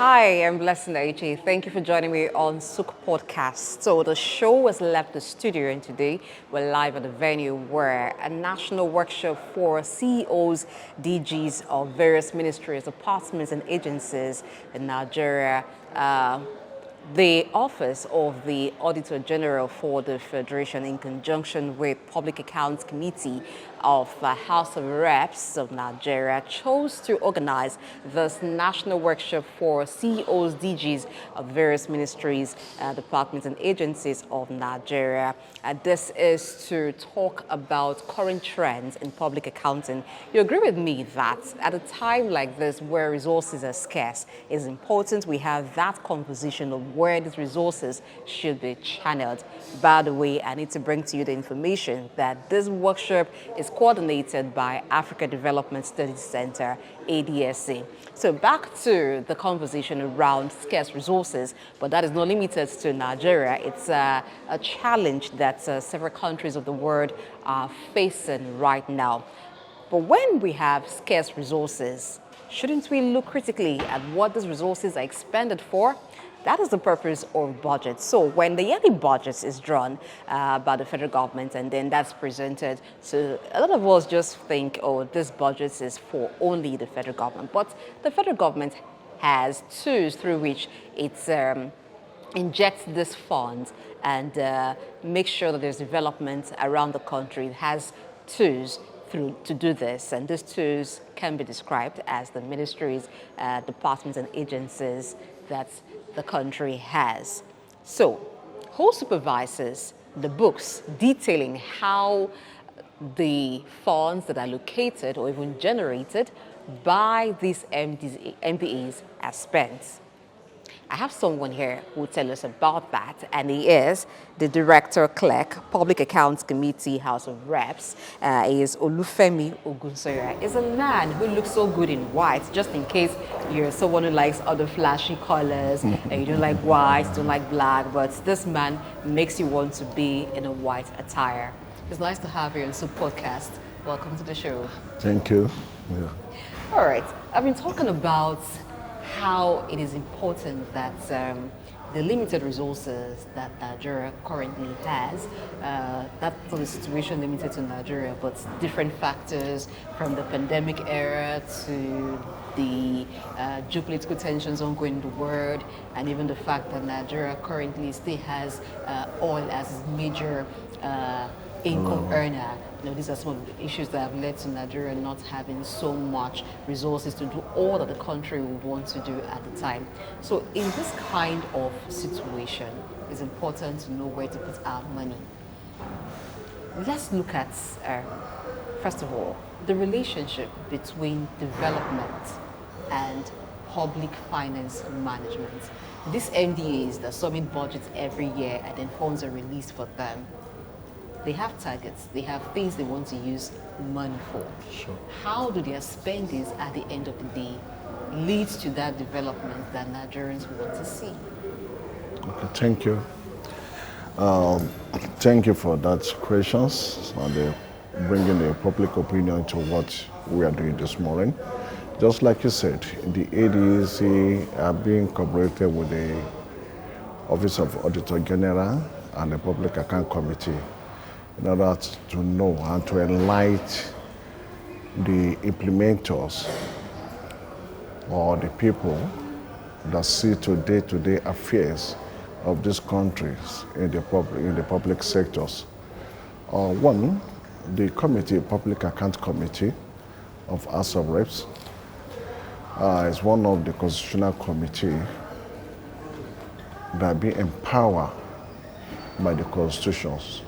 Hi, I'm Blessing Eichie. Thank you for joining me on SOUQ podcast. So the show has left the studio, and today we're live at the venue where a national workshop for CEOs, DGs of various ministries, departments, and agencies in Nigeria. The Office of the Auditor-General for the Federation, in conjunction with Public Accounts Committee of House of Reps of Nigeria, chose to organize this national workshop for CEOs, DGs of various ministries, departments, and agencies of Nigeria. This is to talk about current trends in public accounting. You agree with me that at a time like this, where resources are scarce, it's important we have that conversation of where these resources should be channeled. By the way, I need to bring to you the information that this workshop is coordinated by Africa Development Studies Center, ADSC. So back to the conversation around scarce resources, but that is not limited to Nigeria. It's a challenge that several countries of the world are facing right now. But when we have scarce resources, shouldn't we look critically at what these resources are expended for? That is the purpose of budget. So when the yearly budget is drawn by the federal government and then that's presented, so a lot of us just think, oh, this budget is for only the federal government. But the federal government has tools through which it injects these funds and make sure that there's development around the country. It has tools to do this, and these tools can be described as the ministries, departments, and agencies that the country has. So, who supervises the books detailing how the funds that are located or even generated by these MDAs are spent? I have someone here who will tell us about that, and he is the Director, Clerk, Public Accounts Committee, House of Reps. He is Olufemi Ogunsanya. He's a man who looks so good in white, just in case you're someone who likes other flashy colors, and you don't like white, don't like black, but this man makes you want to be in a white attire. It's nice to have you on SOUQ podcast. Welcome to the show. Thank you. Yeah. All right, I've been talking about how it is important that the limited resources that Nigeria currently has, that's not the situation limited to Nigeria, but different factors from the pandemic era to the geopolitical tensions ongoing in the world, and even the fact that Nigeria currently still has oil as its major income earner. These are some of the issues that have led to Nigeria not having so much resources to do all that the country would want to do at the time. So in this kind of situation, it's important to know where to put our money. Let's look at, first of all, the relationship between development and public finance management. These MDAs that submit budgets every year and then funds are released for them, they have targets, they have things they want to use money for. Sure. How do their spendings at the end of the day lead to that development that Nigerians want to see? Okay, thank you. Thank you for that questions and bringing the public opinion to what we are doing this morning. Just like you said, the ADSC are being cooperated with the Office of Auditor-General and the Public Account Committee in order to know and to enlighten the implementers or the people that see to day-to-day affairs of these countries in the public sectors. One, the committee, Public Account Committee of House of Reps, is one of the constitutional committee that be empowered by the constitutions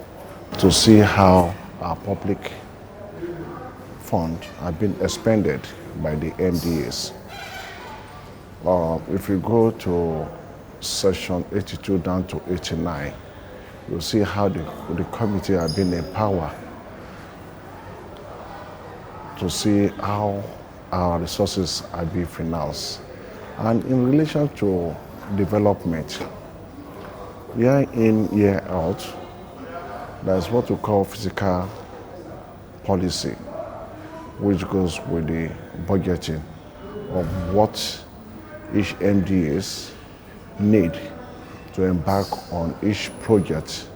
to see how our public funds have been expended by the MDAs. If you go to section 82 down to 89, you'll see how the committee have been empowered to see how our resources are being financed. And in relation to development, year in, year out, there's what we call fiscal policy, which goes with the budgeting of what each MDAs need to embark on each project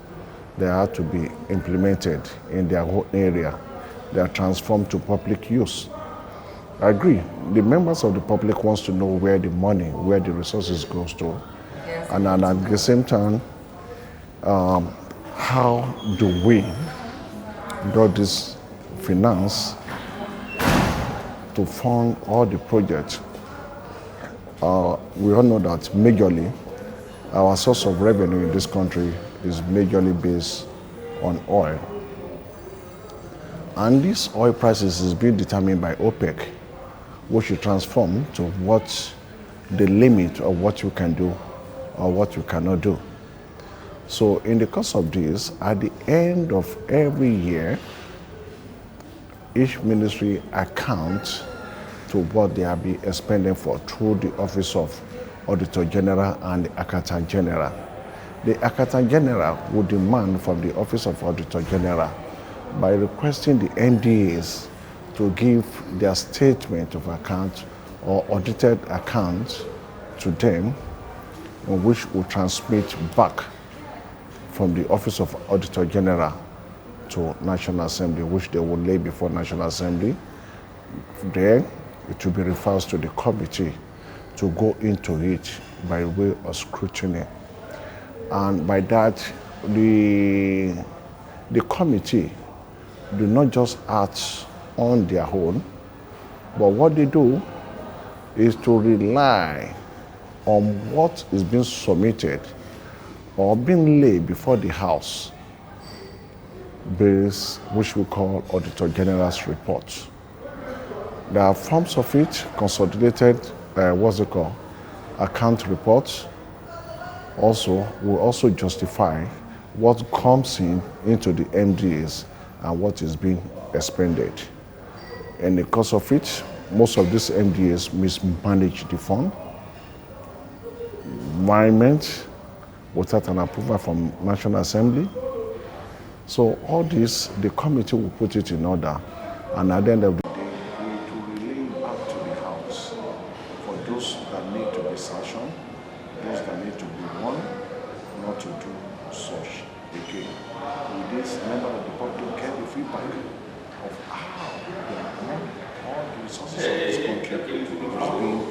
that have to be implemented in their own area. They are transformed to public use. I agree. The members of the public wants to know where the money, where the resources goes to. Yes. And at the same time, how do we do this finance to fund all the projects? We all know that majorly our source of revenue in this country is majorly based on oil. And this oil prices is being determined by OPEC, which you transform to what the limit of what you can do or what you cannot do. So in the course of this, at the end of every year, each ministry accounts to what they have been expending for through the Office of Auditor-General and the Accountant-General. The Accountant-General would demand from the Office of Auditor-General by requesting the MDAs to give their statement of account or audited account to them, which will transmit back from the Office of Auditor-General to National Assembly, which they will lay before National Assembly. Then it will be referred to the committee to go into it by way of scrutiny. And by that, the committee do not just act on their own, but what they do is to rely on what is being submitted or being laid before the House, based, which we call Auditor General's report. There are forms of it, consolidated, account reports. Also, will also justify what comes into the MDAs and what is being expended. In the course of it, most of these MDAs mismanage the fund, environment, without an approval from National Assembly. So all this, the committee will put it in order, and at the end of the day, it will relay back to the House for those that need to be sanctioned, those that need to be warned not to do such again. With this, members of the public get the feedback of how the money, all the resources of this country is being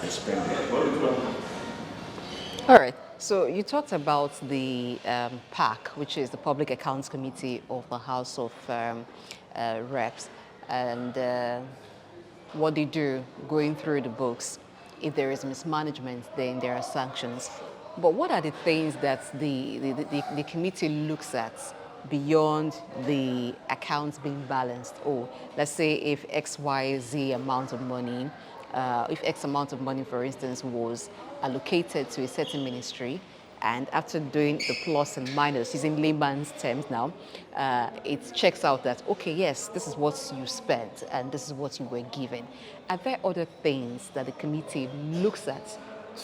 expended. All right. So you talked about the PAC, which is the Public Accounts Committee of the House of Reps, and what they do, going through the books. If there is mismanagement, then there are sanctions. But what are the things that the committee looks at beyond the accounts being balanced? Or let's say if X, Y, Z amount of money, if X amount of money, for instance, was allocated to a certain ministry, and after doing the plus and minus, using layman's terms now, it checks out that, okay, yes, this is what you spent and this is what you were given. Are there other things that the committee looks at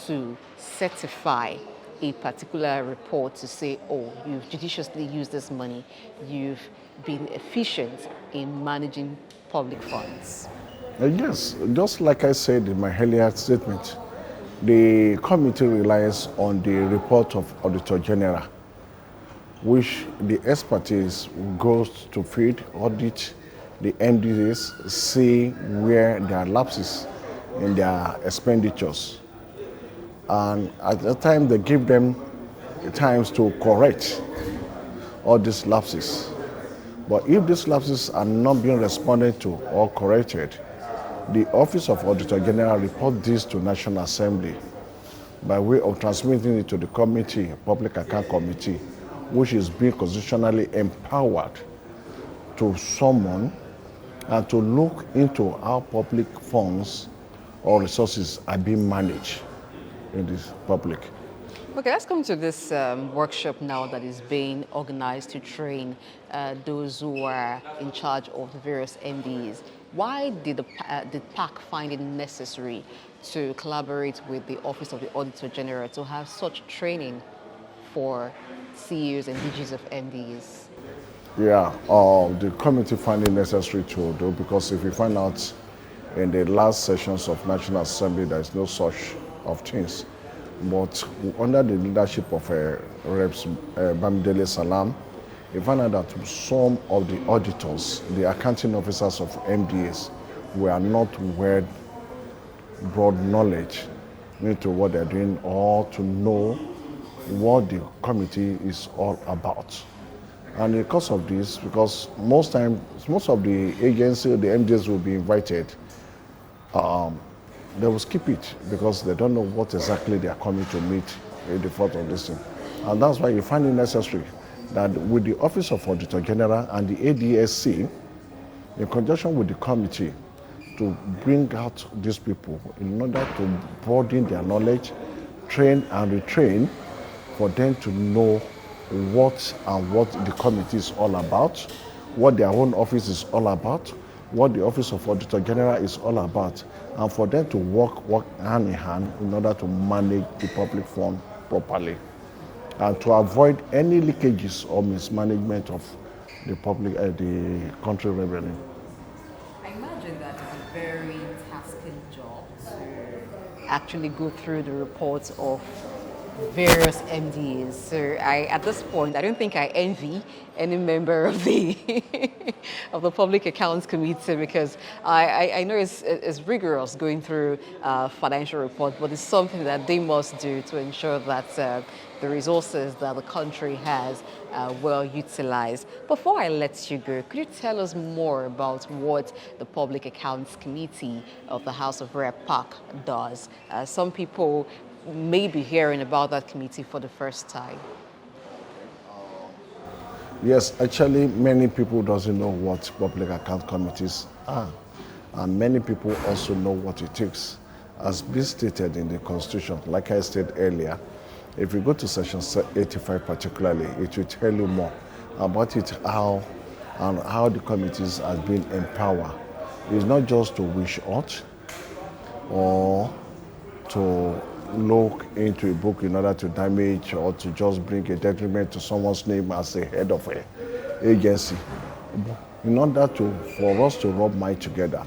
to certify a particular report to say, oh, you've judiciously used this money, you've been efficient in managing public funds? Yes, just like I said in my earlier statement, the committee relies on the report of Auditor General, which the expertise goes to feed, audit the MDAs, see where there are lapses in their expenditures. And at the time, they give them times to correct all these lapses. But if these lapses are not being responded to or corrected, the Office of Auditor General reports this to National Assembly by way of transmitting it to the committee, Public Account Committee, which is being constitutionally empowered to summon and to look into how public funds or resources are being managed in this public. Okay, let's come to this workshop now that is being organized to train those who are in charge of the various MDs. Why did the PAC find it necessary to collaborate with the Office of the Auditor General to have such training for CEOs and DGs of MDs? Yeah, the committee found it necessary to do, because if you find out in the last sessions of National Assembly, there is no such of things. But under the leadership of Reps Bamidele Salam, we found out that some of the auditors, the accounting officers of MDAs, were not well broad knowledge into what they're doing or to know what the committee is all about. And because of this, because most of the agency, the MDs will be invited, they will skip it because they don't know what exactly they are coming to meet in the front of this thing. And that's why you find it necessary that with the Office of Auditor-General and the ADSC, in conjunction with the committee, to bring out these people in order to broaden their knowledge, train and retrain for them to know what the committee is all about, what their own office is all about, what the Office of Auditor General is all about, and for them to work hand in hand in order to manage the public fund properly and to avoid any leakages or mismanagement of the country revenue. I imagine that is a very tasking job to actually go through the reports of various MDs. So at this point, I don't think I envy any member of the of the Public Accounts Committee, because I know it's rigorous going through financial reports, but it's something that they must do to ensure that the resources that the country has well utilized. Before I let you go, could you tell us more about what the Public Accounts Committee of the House of Rep PAC does? Some people may be hearing about that committee for the first time. Yes, actually, many people doesn't know what public account committees are, and many people also know what it takes. As been stated in the Constitution, like I said earlier, if you go to Section 85 particularly, it will tell you more about it, how the committees have been empowered. It's not just to wish out or to look into a book in order to damage or to just bring a detriment to someone's name as the head of an agency. In order for us to rub minds together,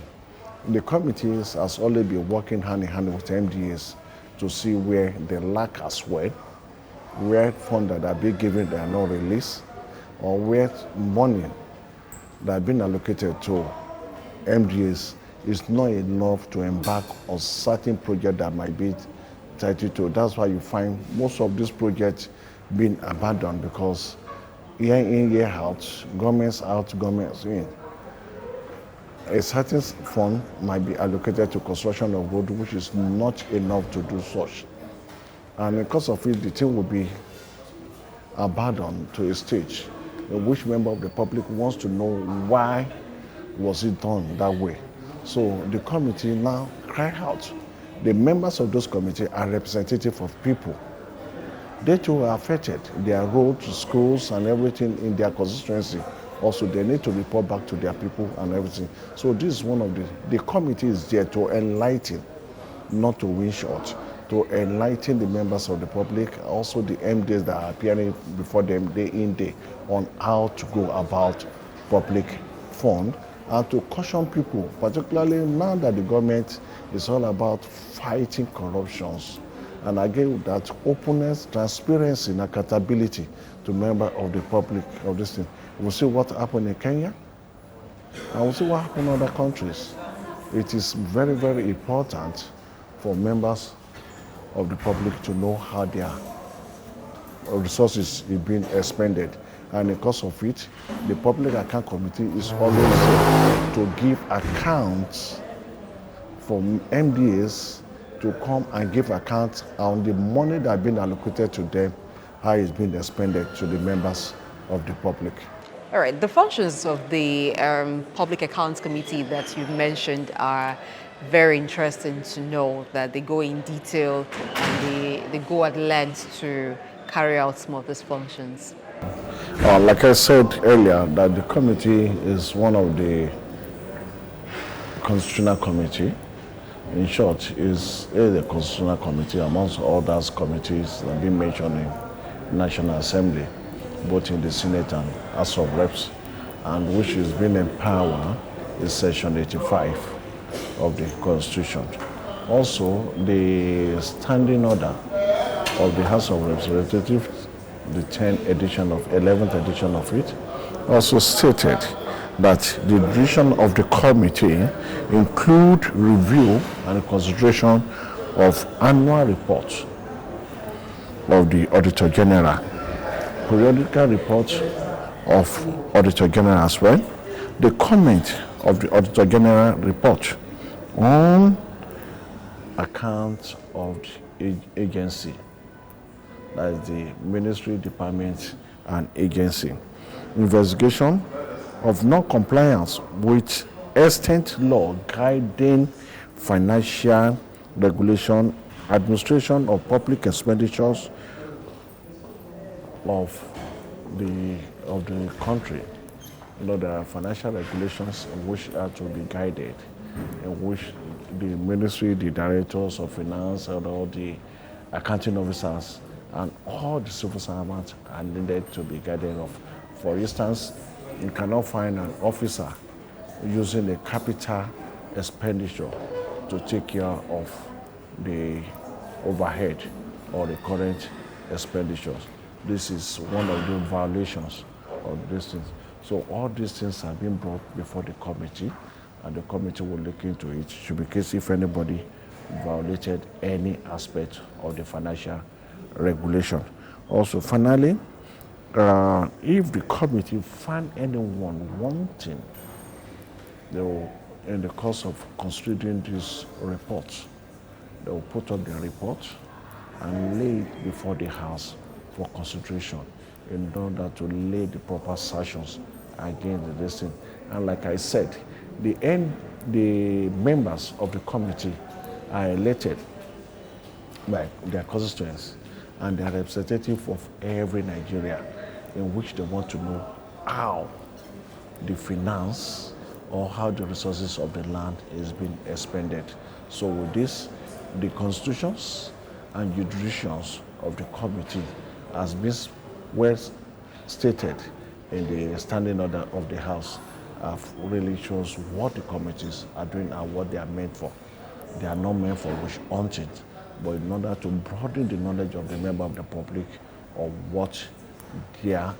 the committees has already been working hand in hand with MDAs to see where they lack as well, where funds that are being given that are not released, or where money that have been allocated to MDAs is not enough to embark on certain projects that might be 32. That's why you find most of these projects being abandoned, because year in, year out, governments out, governments in. A certain fund might be allocated to construction of road, which is not enough to do such. And because of it, the thing will be abandoned to a stage in which member of the public wants to know why was it done that way. So the committee now cry out. The members of those committees are representative of people. They too are affected. Their roads, schools, and everything in their constituency. Also, they need to report back to their people and everything. So this is one of the committee is there to enlighten, not to win short, to enlighten the members of the public, also the MDs that are appearing before them day in, day on how to go about public fund, and to caution people, particularly now that the government is all about fighting corruptions. And again, that openness, transparency, and accountability to members of the public of this thing. We'll see what happened in Kenya, and we'll see what happened in other countries. It is very, very important for members of the public to know how their resources are being expended. And because of it, the Public Account Committee is always there to give accounts for MDAs to come and give accounts on the money that has been allocated to them, how it's been expended to the members of the public. All right, the functions of the Public Accounts Committee that you've mentioned are very interesting to know, that they go in detail and they go at length to carry out some of these functions. Like I said earlier, that the committee is one of the constitutional committee. In short, is a constitutional committee amongst others committees that have been mentioned in National Assembly, both in the Senate and House of Reps, and which has been empowered in Section 85 of the Constitution. Also, the standing order of the House of Representatives, the 11th edition of it, also stated that the duration of the committee include review and consideration of annual reports of the Auditor-General, periodical reports of Auditor-General as well, the comment of the Auditor-General report on accounts of the agency, that is the ministry, department, and agency, investigation of non-compliance with extant law guiding financial regulation, administration of public expenditures of the country. There are financial regulations in which are to be guided, in which the ministry, the directors of finance, and all the accounting officers, and all the civil servants are needed to be guided of. For instance, you cannot find an officer using a capital expenditure to take care of the overhead or the current expenditures. This is one of the violations of these things. So all these things have been brought before the committee, and the committee will look into it. Should be case if anybody violated any aspect of the financial regulation. Also, finally, if the committee find anyone wanting, they will, in the course of considering these reports, they will put up the report and lay it before the House for consideration in order to lay the proper sanctions against this thing. And like I said, the members of the committee are elected by their constituents, and they are representative of every Nigeria, in which they want to know how the finance or how the resources of the land is being expended. So with this, the constitutions and jurisdictions of the committee has been well stated in the standing order of the House, really shows what the committees are doing and what they are meant for. They are not meant for witch hunting, but in order to broaden the knowledge of the member of the public of what their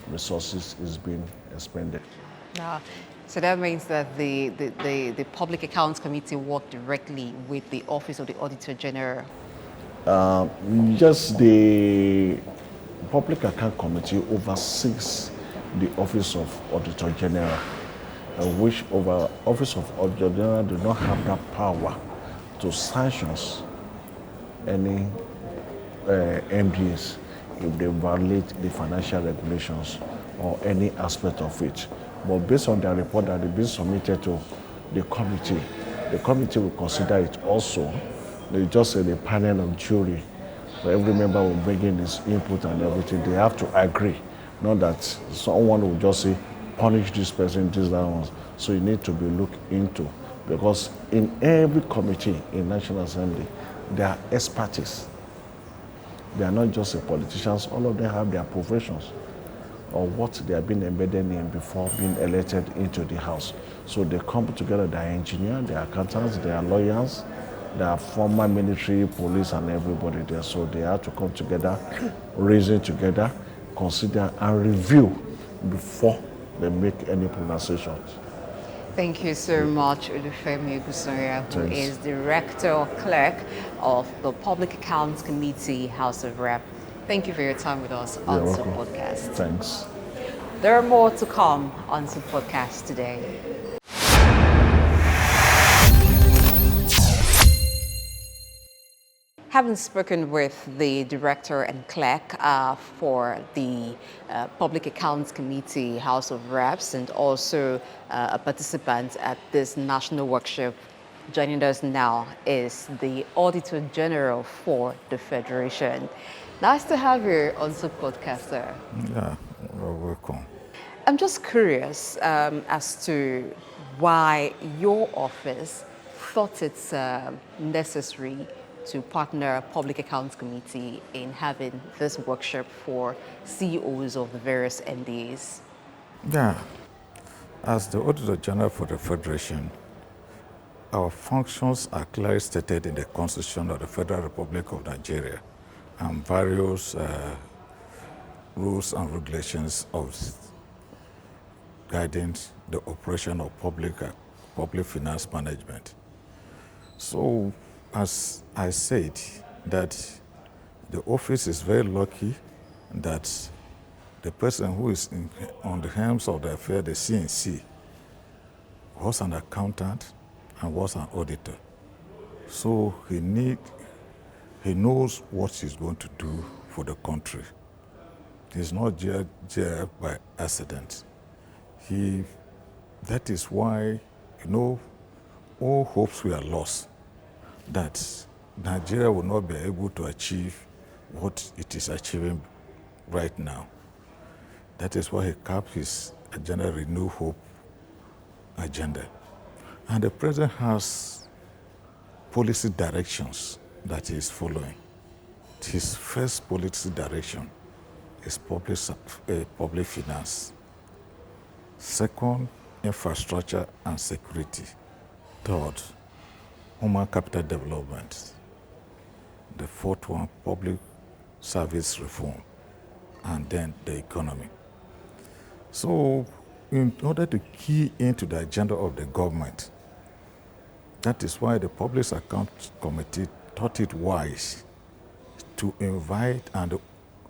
resources is being expended. So that means that the Public Accounts Committee work directly with the Office of the Auditor-General? Just the Public Account Committee oversees the Office of Auditor-General, which over Office of Auditor-General do not have that power to sanctions any MDs if they violate the financial regulations or any aspect of it. But based on their report that has been submitted to the committee will consider it also. They just say the panel of jury, so every member will bring in his input and everything. They have to agree, not that someone will just say, punish this person, this, that one. So you need to be looked into, because in every committee in National Assembly, there are expertise. They are not just politicians, all of them have their professions or what they have been embedded in before being elected into the House. So they come together, they are engineers, they are accountants, they are lawyers, they are former military, police, and everybody there. So they have to come together, reason together, consider and review before they make any pronunciations. Thank you so much, Olufemi Ogunsanya, who is Director Clerk of the Public Accounts Committee, House of Rep. Thank you for your time with us on SOUQ Podcast. Thanks. There are more to come on SOUQ Podcast today. Having spoken with the Director and Clerk for the Public Accounts Committee, House of Reps, and also a participant at this national workshop, joining us now is the Auditor-General for the Federation. Nice to have you on SOUQ Podcast, sir. Yeah, you're welcome. I'm just curious as to why your office thought it's necessary to partner Public Accounts Committee in having this workshop for CEOs of the various MDAs. Yeah, as the Auditor-General for the Federation, our functions are clearly stated in the Constitution of the Federal Republic of Nigeria and various rules and regulations of guiding the operation of public finance management. So, as I said, that the office is very lucky that the person who is on the helms of the affair, the CNC, was an accountant and was an auditor. So he knows what he's going to do for the country. He's not there by accident. That is why, all hopes were lost that Nigeria will not be able to achieve what it is achieving right now. That is why he capped his agenda, Renew Hope agenda. And the president has policy directions that he is following. His first policy direction is public finance. Second, infrastructure and security. Third, human capital development. The fourth one, public service reform. And then the economy. So, in order to key into the agenda of the government, that is why the Public Accounts Committee thought it wise to invite and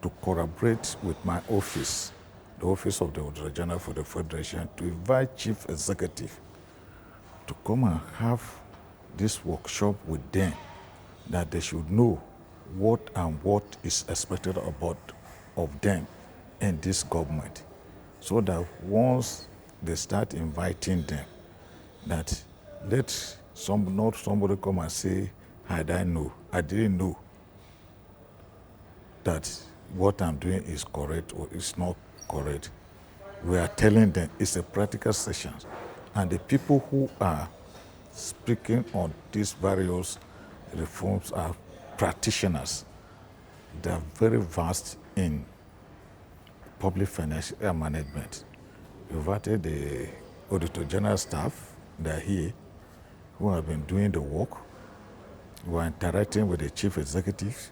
to collaborate with my office, the Office of the Auditor-General for the Federation, to invite Chief Executive to come and have this workshop with them, that they should know what is expected of them in this government, so that once they start inviting them, that not somebody come and say, I didn't know that what I'm doing is correct or is not correct. We are telling them it's a practical session, and the people who are speaking on these various reforms are practitioners. They are very vast in public financial management. We invited the Auditor-General staff, they are here, who have been doing the work. We are interacting with the Chief Executive.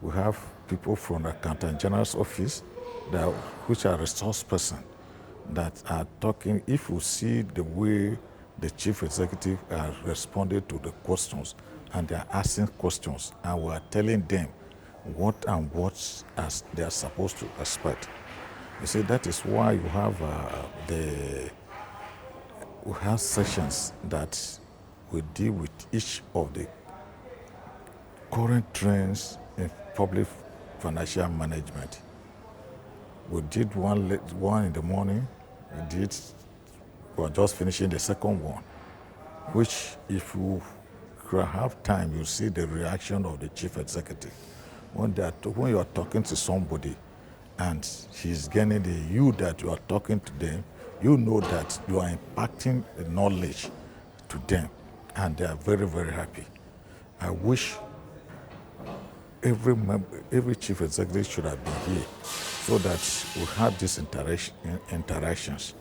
We have people from the Accountant General's office, which are resource persons, that are talking. If you see the way the Chief Executive are responding to the questions, and they are asking questions, and we are telling them what they are supposed to expect. You see, that is why you have we have sessions that we deal with each of the current trends in public financial management. We did one in the morning. We are just finishing the second one, which, if you have time, you'll see the reaction of the Chief Executive. When you are talking to somebody and he's getting that you are talking to them, you know that you are impacting the knowledge to them, and they are very, very happy. I wish every Chief Executive should have been here so that we have these interactions.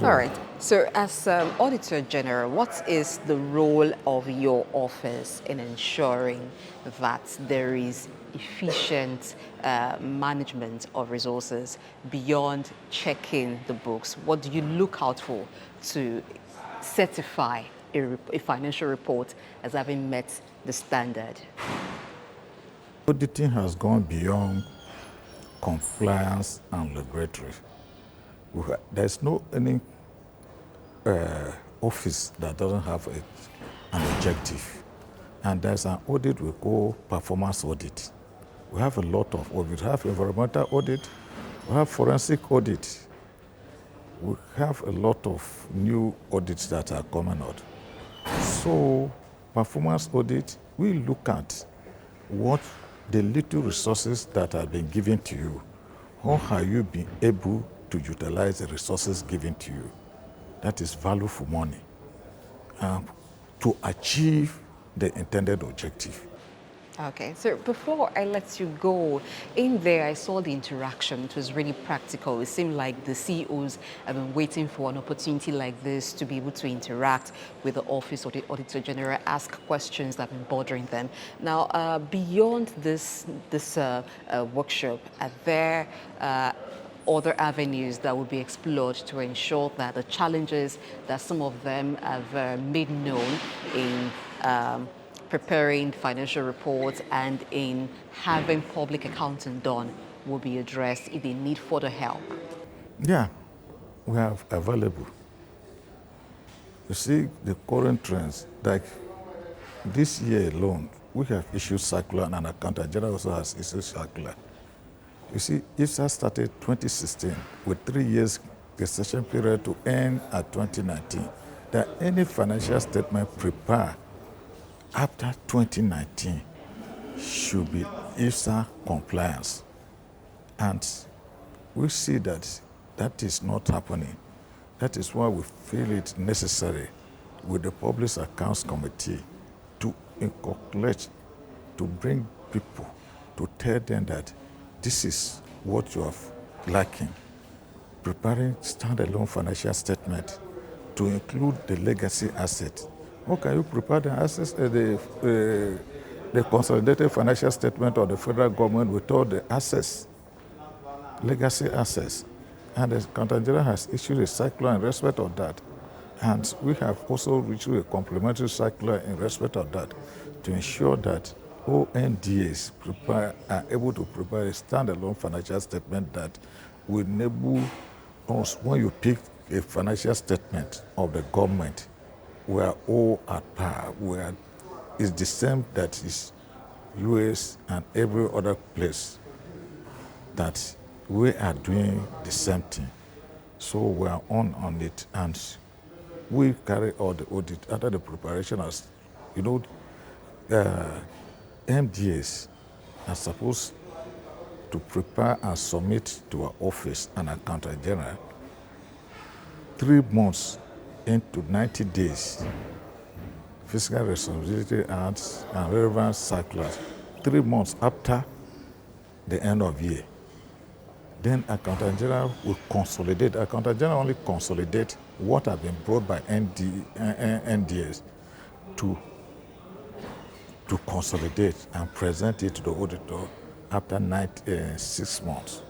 All right. So, as Auditor General, what is the role of your office in ensuring that there is efficient management of resources beyond checking the books? What do you look out for to certify a financial report as having met the standard? Auditing has gone beyond compliance and regulatory. There's no any office that doesn't have an objective. And there's an audit we call performance audit. We have a lot of audits. We have environmental audit, we have forensic audit. We have a lot of new audits that are coming out. So, performance audit, we look at what the little resources that have been given to you, how have you been able to utilize the resources given to you? That is value for money, to achieve the intended objective. Okay, so before I let you go, in there I saw the interaction. It was really practical. It seemed like the CEOs have been waiting for an opportunity like this to be able to interact with the Office of the Auditor-General, ask questions that have been bothering them. Now, beyond this workshop, are there other avenues that will be explored to ensure that the challenges that some of them have made known in preparing financial reports and in having public accounting done will be addressed if they need further help? Yeah, we have available. You see the current trends, like this year alone, we have issued circular and Accountant-General also has issued circular. You see, IFSA started 2016 with 3 years gestation period to end at 2019. That any financial statement prepared after 2019 should be IFSA compliance. And we see that that is not happening. That is why we feel it necessary with the Public Accounts Committee to inculcate, to bring people, to tell them that this is what you are lacking. Preparing standalone financial statement to include the legacy asset. How can you prepare the assets, the consolidated financial statement of the federal government without the assets, legacy assets? And the Accountant-General has issued a circular in respect of that. And we have also issued a complementary circular in respect of that to ensure that ONDAs are able to prepare a standalone financial statement that will enable us, when you pick a financial statement of the government, we are all at par. It's the same that is US and every other place, that we are doing the same thing. So we are on it, and we carry out the audit under the preparation as, MDAs are supposed to prepare and submit to our office and Accountant-General 3 months into 90 days. Fiscal responsibility acts and relevant circulars 3 months after the end of year. Then Accountant-General will consolidate. Accountant-General only consolidate what have been brought by NDAs to consolidate and present it to the auditor after 6 months.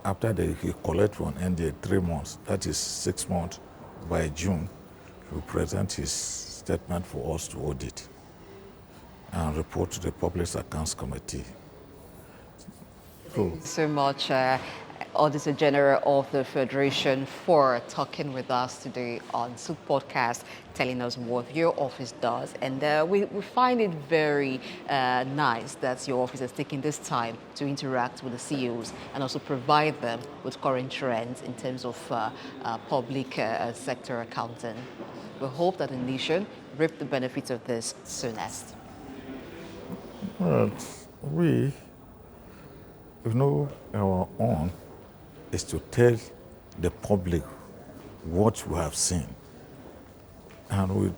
After they collect from NDA 3 months, that is 6 months, by June, he will present his statement for us to audit and report to the Public Accounts Committee. Thank you so much, Auditor General of the Federation, for talking with us today on SOUQ Podcast, telling us what your office does. And we find it very nice that your office has taken this time to interact with the CEOs and also provide them with current trends in terms of public sector accounting. We hope that the nation reap the benefits of this soonest. Well, our own is to tell the public what we have seen. And we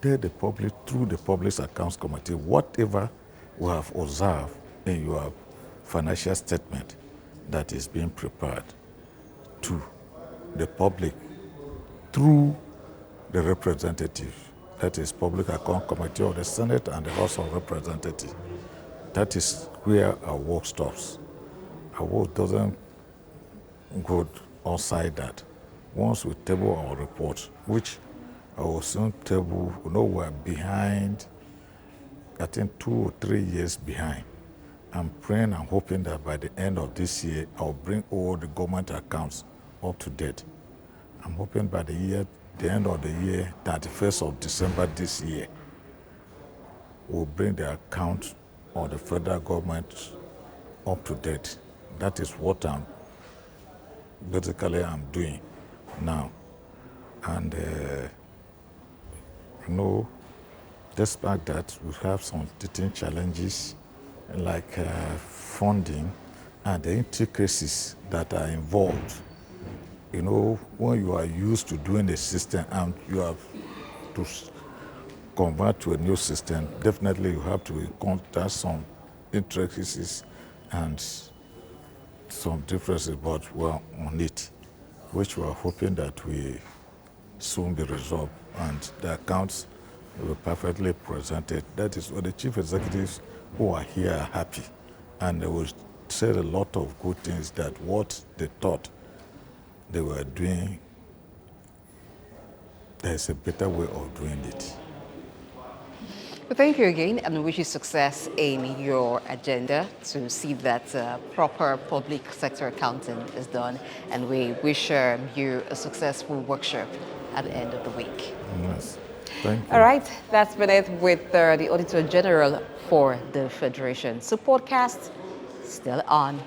tell the public through the Public Accounts Committee whatever we have observed in your financial statement that is being prepared to the public through the representative, that is Public Accounts Committee of the Senate and the House of Representatives. That is where our work stops. Our work doesn't go outside that. Once we table our report, which I will soon table, we're behind, I think 2 or 3 years behind. I'm praying and hoping that by the end of this year, I'll bring all the government accounts up to date. I'm hoping by the end of the year, 31st of December this year, we'll bring the account of the federal government up to date. That is what I'm doing now. And despite that, we have some teething challenges like funding and the intricacies that are involved. When you are used to doing a system and you have to convert to a new system, definitely you have to encounter some intricacies and some differences, but we're on it, which we're hoping that we soon be resolved and the accounts will be perfectly presented. That is what the chief executives who are here are happy, and they will say a lot of good things that what they thought they were doing, there's a better way of doing it. Well, thank you again, and we wish you success in your agenda to see that proper public sector accounting is done. And we wish you a successful workshop at the end of the week. Yes. Thank you. All right, that's been it with the Auditor-General for the Federation. So podcast still on.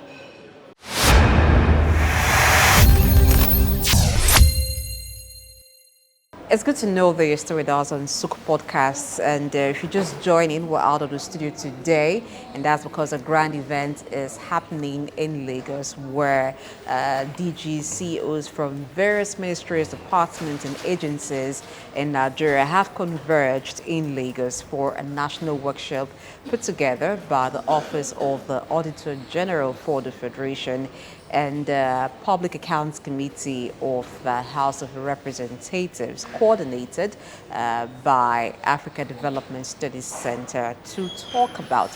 It's good to know that you're still with us on SOUQ Podcasts, and if you just join in, we're out of the studio today, and that's because a grand event is happening in Lagos where DGs, CEOs from various ministries, departments, and agencies in Nigeria have converged in Lagos for a national workshop put together by the Office of the Auditor-General for the Federation and Public Accounts Committee of the House of Representatives, coordinated by Africa Development Studies Center to talk about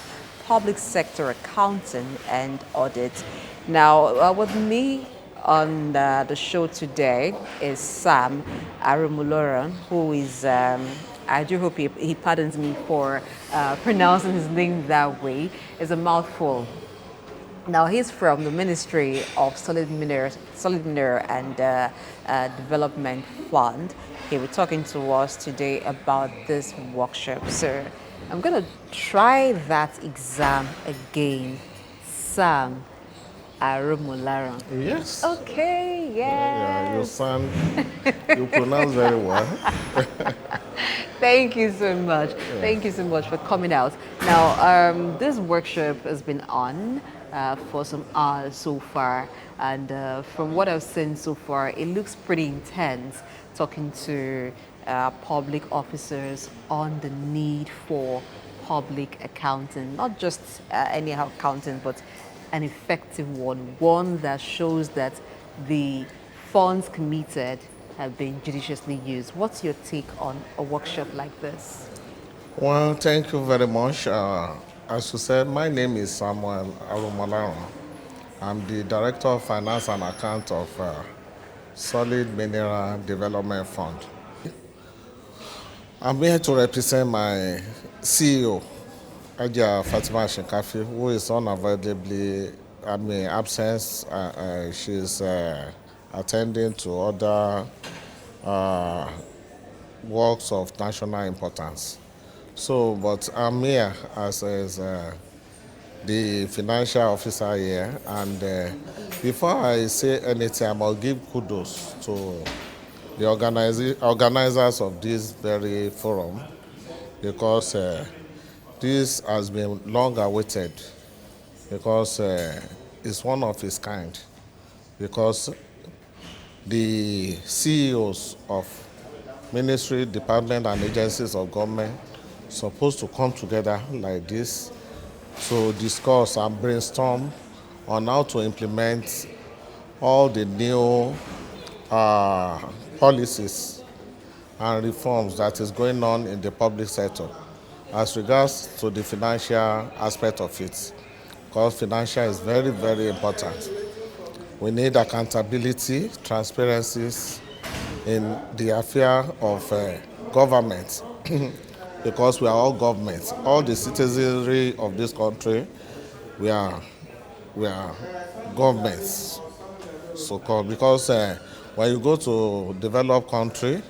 public sector accounting and audit. Now, with me on the show today is Sam Aromolaran, who is, I do hope he pardons me for pronouncing his name that way. It's a mouthful. Now, he's from the Ministry of Solid Mineral and Development Fund. He will be talking to us today about this workshop. So I'm going to try that exam again. Sam Aromolaran. Yes. Okay, yes. Yeah, you sound, you pronounce very well. Thank you so much. Yeah. Thank you so much for coming out. Now, this workshop has been on for some hours so far, and from what I've seen so far, it looks pretty intense, talking to public officers on the need for public accounting, not just any accounting, but an effective one that shows that the funds committed have been judiciously used. What's your take on a workshop like this? Well, thank you very much. As you said, my name is Samuel Aromolaran. I'm the Director of Finance and Account of Solid Mineral Development Fund. I'm here to represent my CEO, Aja Fatima Shinkafi, who is unavoidably absent. She's attending to other works of national importance. So, but I'm here as the financial officer here, and before I say anything, I must give kudos to the organizers of this very forum, because this has been long awaited, because it's one of its kind, because the CEOs of ministry, department, and agencies of government supposed to come together like this to discuss and brainstorm on how to implement all the new policies and reforms that is going on in the public sector as regards to the financial aspect of it, because financial is very, very important. We need accountability, transparencies in the affair of government, because we are all governments. All the citizenry of this country, we are governments, so-called. Because when you go to developed country,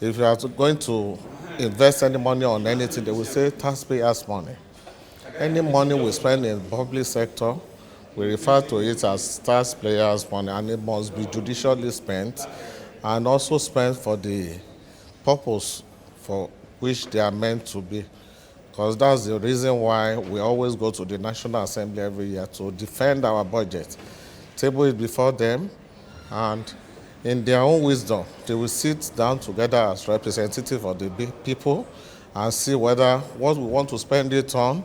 if you are going to invest any money on anything, they will say taxpayers' money. Any money we spend in the public sector, we refer to it as taxpayers' money, and it must be judiciously spent and also spent for the purpose for which they are meant to be. Because that's the reason why we always go to the National Assembly every year to defend our budget, table it before them, and in their own wisdom, they will sit down together as representatives of the people and see whether what we want to spend it on,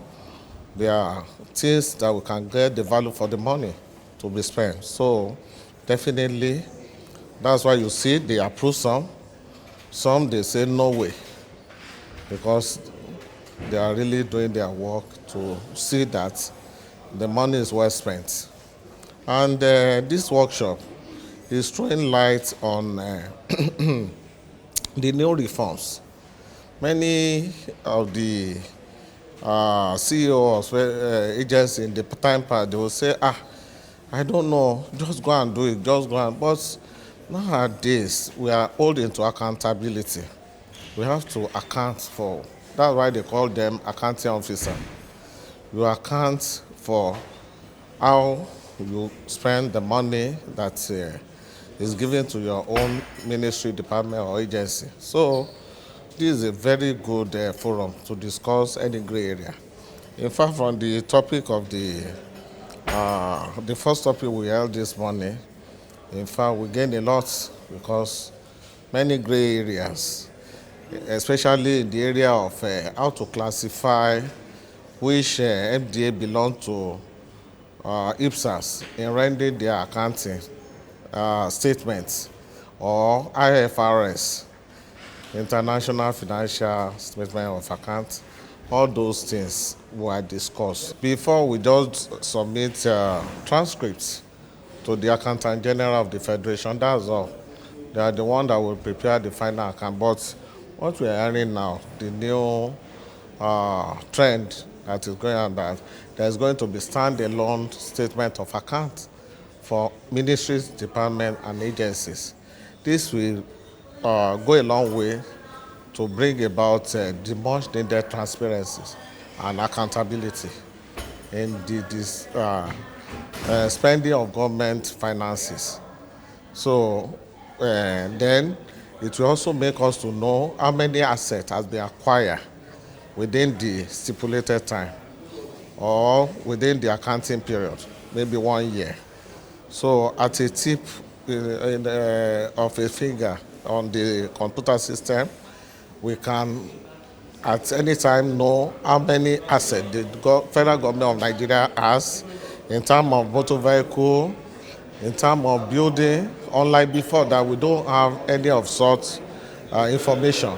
there are things that we can get the value for the money to be spent. So definitely, that's why you see they approve some they say no way, because they are really doing their work to see that the money is well spent. And this workshop is throwing light on the new reforms. Many of the CEOs, agents in the time part, they will say, I don't know, just go and do it, just go and. But nowadays, we are holding to accountability. We have to account for, that's why they call them accounting officer. You account for how you spend the money that is given to your own ministry, department, or agency. So this is a very good forum to discuss any gray area. In fact, from the topic of the first topic we held this morning, in fact, we gained a lot because many gray areas, especially in the area of how to classify which MDA belong to IPSAS in rendering their accounting statements, or IFRS, International Financial Statement of Account. All those things were discussed. Before we just submit transcripts to the Accountant General of the Federation, that's all. They are the one that will prepare the final account. But what we are hearing now, the new trend that is going on, that there's going to be standalone statement of account for ministries, departments, and agencies. This will go a long way to bring about the much needed transparency and accountability in this spending of government finances. So then it will also make us to know how many assets has been acquired within the stipulated time or within the accounting period, maybe 1 year. So at a tip of a finger on the computer system, we can at any time know how many assets the federal government of Nigeria has in terms of motor vehicle, in terms of building, unlike before that we don't have any of such information.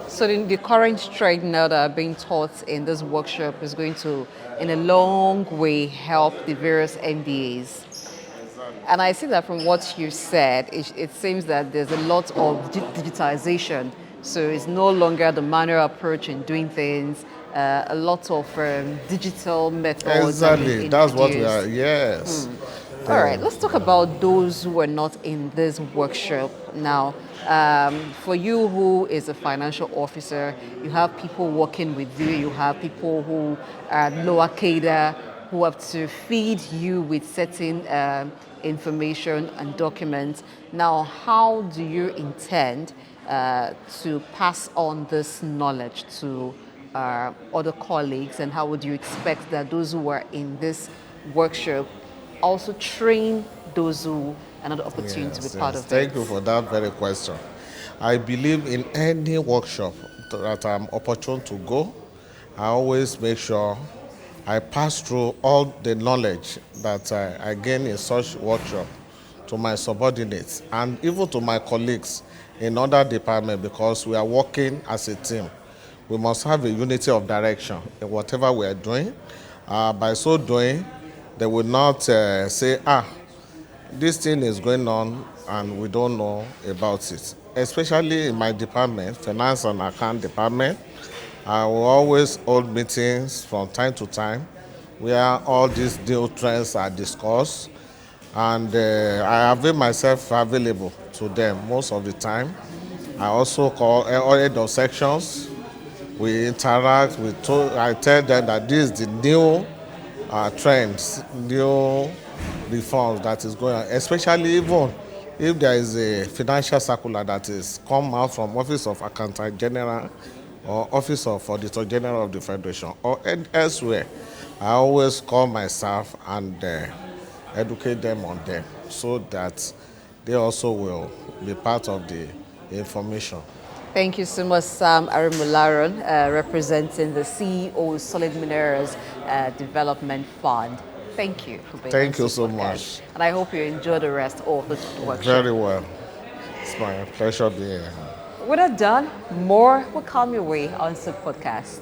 So the current trend now that are being taught in this workshop is going to, in a long way, help the various MDAs. And I see that from what you said, it seems that there's a lot of digitization. So it's no longer the manual approach in doing things. A lot of digital methods. Exactly, that's what we are, yes. All right, let's talk about those who are not in this workshop now. For you who is a financial officer, you have people working with you, you have people who are lower cadre, who have to feed you with certain information and documents. Now, how do you intend to pass on this knowledge to other colleagues, and how would you expect that those who are in this workshop also train those who are not opportunity to be part of it? Thank you for that very question. I believe in any workshop that I'm opportune to go, I always make sure I pass through all the knowledge that I gain in such workshop to my subordinates and even to my colleagues in other departments, because we are working as a team. We must have a unity of direction in whatever we are doing. By so doing, they will not say, this thing is going on and we don't know about it. Especially in my department, finance and account department, I will always hold meetings from time to time where all these new trends are discussed, and I avail myself available to them most of the time. I also call audit of sections. We interact, I tell them that this is the new trends, new reforms that is going on, especially even if there is a financial circular that is come out from Office of Accountant General or Office of Auditor-General of the Federation or elsewhere. I always call my staff and educate them on them so that they also will be part of the information. Thank you so much, Sam Aromolaran, representing the CEO Solid Minerals Development Fund. Thank you for being Thank on you so Podcast. much. And I hope you enjoy the rest of the workshop. Very well. It's my pleasure being here. We're not done. More will come your way on SOUQ Podcast.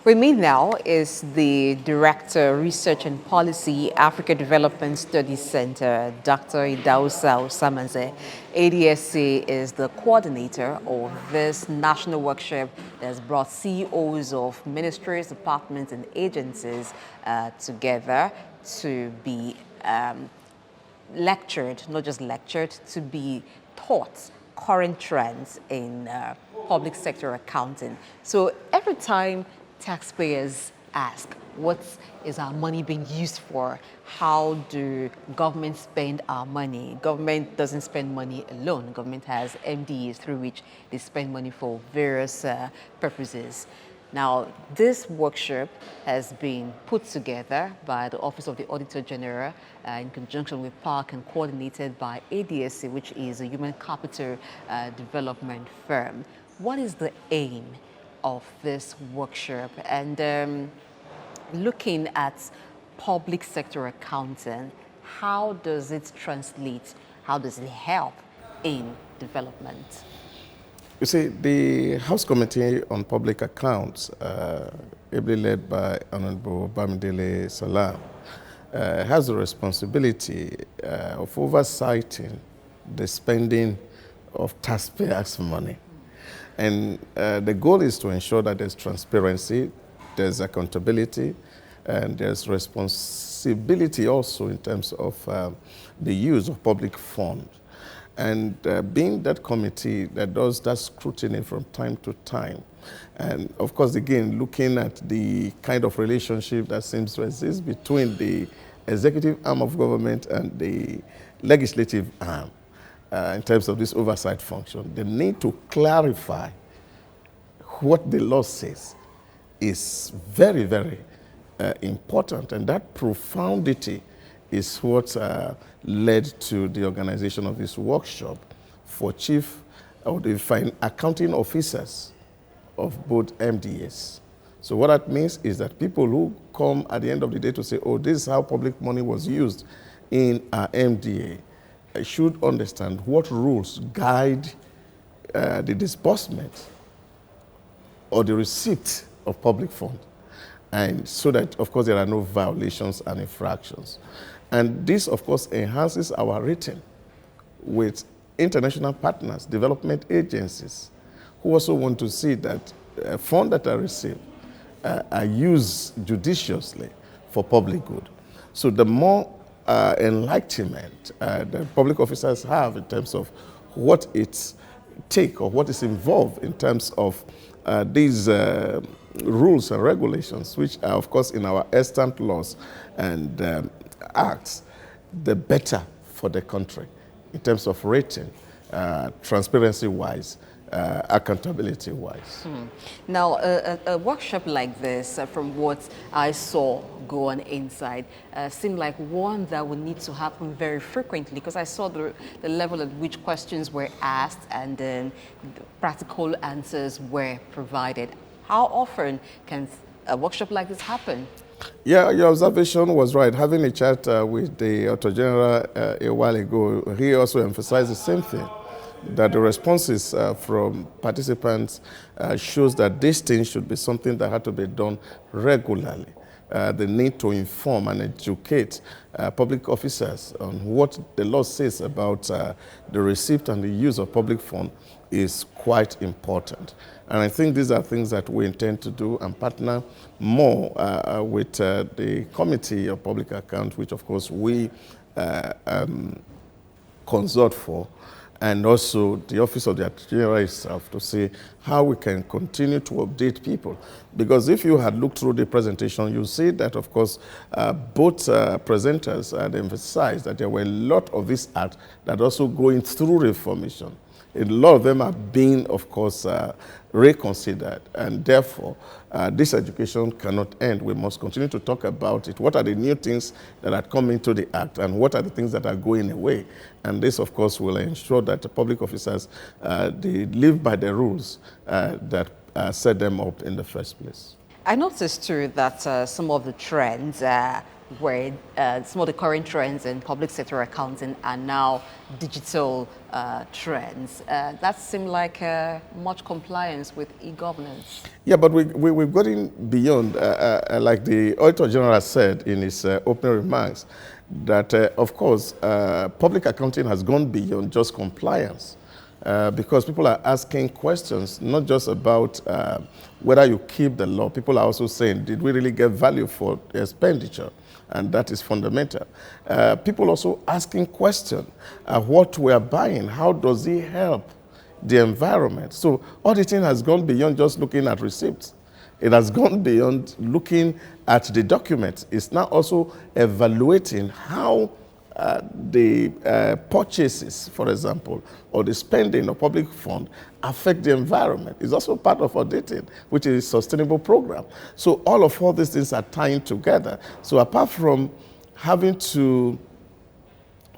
With me now is the Director, Research and Policy, Africa Development Studies Center, Dr. Idahosa Osamhanze. ADSC is the coordinator of this national workshop that has brought CEOs of ministries, departments, and agencies together to be lectured, not just lectured, to be taught current trends in public sector accounting. So every time taxpayers ask, what is our money being used for? How do governments spend our money? Government doesn't spend money alone. Government has MDEs through which they spend money for various purposes. Now, this workshop has been put together by the Office of the Auditor-General in conjunction with PARC and coordinated by ADSC, which is a human capital development firm. What is the aim of this workshop? And looking at public sector accounting, how does it translate? How does it help in development? You see, the House Committee on Public Accounts, ably led by Honorable Bamidele Salam, has the responsibility of oversighting the spending of taxpayers' money. And the goal is to ensure that there's transparency, there's accountability, and there's responsibility also in terms of the use of public funds. And being that committee that does that scrutiny from time to time, and of course, again, looking at the kind of relationship that seems to exist between the executive arm of government and the legislative arm in terms of this oversight function, the need to clarify what the law says is very, very important. And that profundity is what led to the organization of this workshop for chief or the accounting officers of both MDAs. So what that means is that people who come at the end of the day to say, oh, this is how public money was used in our MDA, should understand what rules guide the disbursement or the receipt of public funds. And so that, of course, there are no violations and infractions. And this, of course, enhances our rating with international partners, development agencies, who also want to see that funds that are received are used judiciously for public good. So the more enlightenment the public officers have in terms of what it takes or what is involved in terms of these rules and regulations, which are, of course, in our extant laws and acts, the better for the country in terms of rating, transparency-wise, accountability-wise. Now, a workshop like this, from what I saw go on inside, seemed like one that would need to happen very frequently, because I saw the level at which questions were asked and then practical answers were provided. How often can a workshop like this happen? Yeah, your observation was right. Having a chat with the Auditor-General a while ago, he also emphasized the same thing, that the responses from participants shows that this thing should be something that had to be done regularly. The need to inform and educate public officers on what the law says about the receipt and the use of public funds is quite important. And I think these are things that we intend to do and partner more with the Committee of Public Accounts, which of course we consult for, and also the Office of the Auditor-General itself, to see how we can continue to update people. Because if you had looked through the presentation, you'll see that, of course, both presenters had emphasized that there were a lot of this act that also going through reformation. a lot of them are being, of course, reconsidered, and therefore this education cannot end. We must continue to talk about it. What are the new things that are coming into the Act, and what are the things that are going away? And this, of course, will ensure that the public officers they live by the rules that set them up in the first place. I noticed too that some of the trends where some of the current trends in public sector accounting are now digital trends. That seemed like much compliance with e-governance. Yeah, but we've gotten beyond, like the Auditor-General has said in his opening remarks, that, of course, public accounting has gone beyond just compliance. Because people are asking questions, not just about whether you keep the law. People are also saying, did we really get value for the expenditure? And that is fundamental. People also asking questions, what we are buying, how does it help the environment? So auditing has gone beyond just looking at receipts. It has gone beyond looking at the documents. It's now also evaluating how the purchases, for example, or the spending of public fund affect the environment. It's also part of auditing, which is a sustainable program. So all these things are tying together. So apart from having to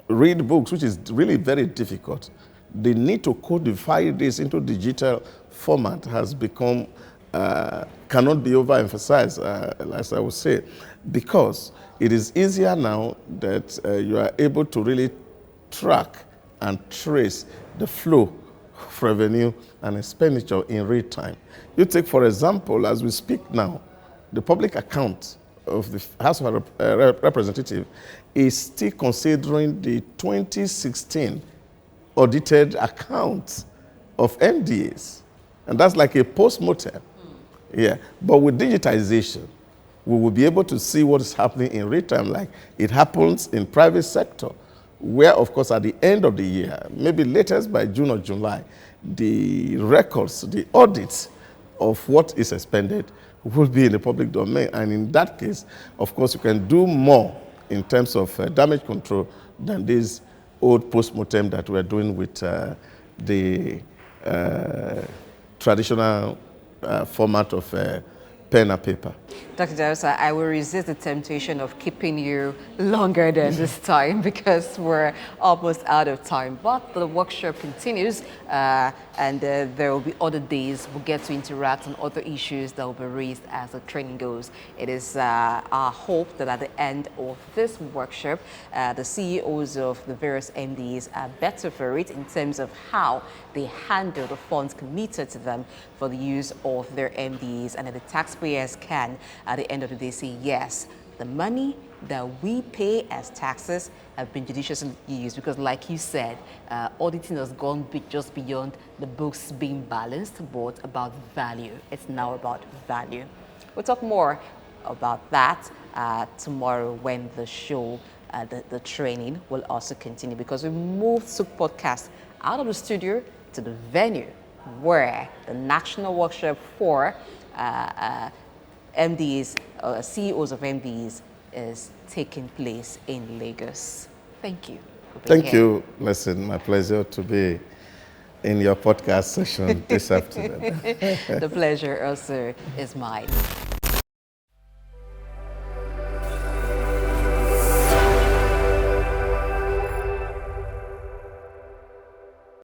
read books, which is really very difficult, the need to codify this into digital format has become, cannot be overemphasized, as I would say, because it is easier now that you are able to really track and trace the flow of revenue and expenditure in real time. You take, for example, as we speak now, the public account of the House of Representatives is still considering the 2016 audited accounts of MDAs. And that's like a post-mortem. Yeah. But with digitization, we will be able to see what is happening in real time, like it happens in private sector, where, of course, at the end of the year, maybe latest by June or July, the records, the audits of what is expended will be in the public domain. And in that case, of course, you can do more in terms of damage control than this old post-mortem that we're doing with the traditional format of pen and paper. Dr. Idahosa, I will resist the temptation of keeping you longer than this time because we're almost out of time. But the workshop continues and there will be other days we'll get to interact on other issues that will be raised as the training goes. It is our hope that at the end of this workshop, the CEOs of the various MDs are better for it in terms of how they handle the funds committed to them for the use of their MDs, and that the taxpayers can, at the end of the day, say, yes, the money that we pay as taxes have been judiciously used, because like you said, auditing has gone just beyond the books being balanced, but about value. It's now about value. We'll talk more about that tomorrow when the show, the training will also continue, because we moved SOUQ podcast out of the studio to the venue where the national workshop for MDs, CEOs of MDs is taking place in Lagos. Thank you. Thank you. Listen, my pleasure to be in your podcast session this afternoon. The pleasure also is mine.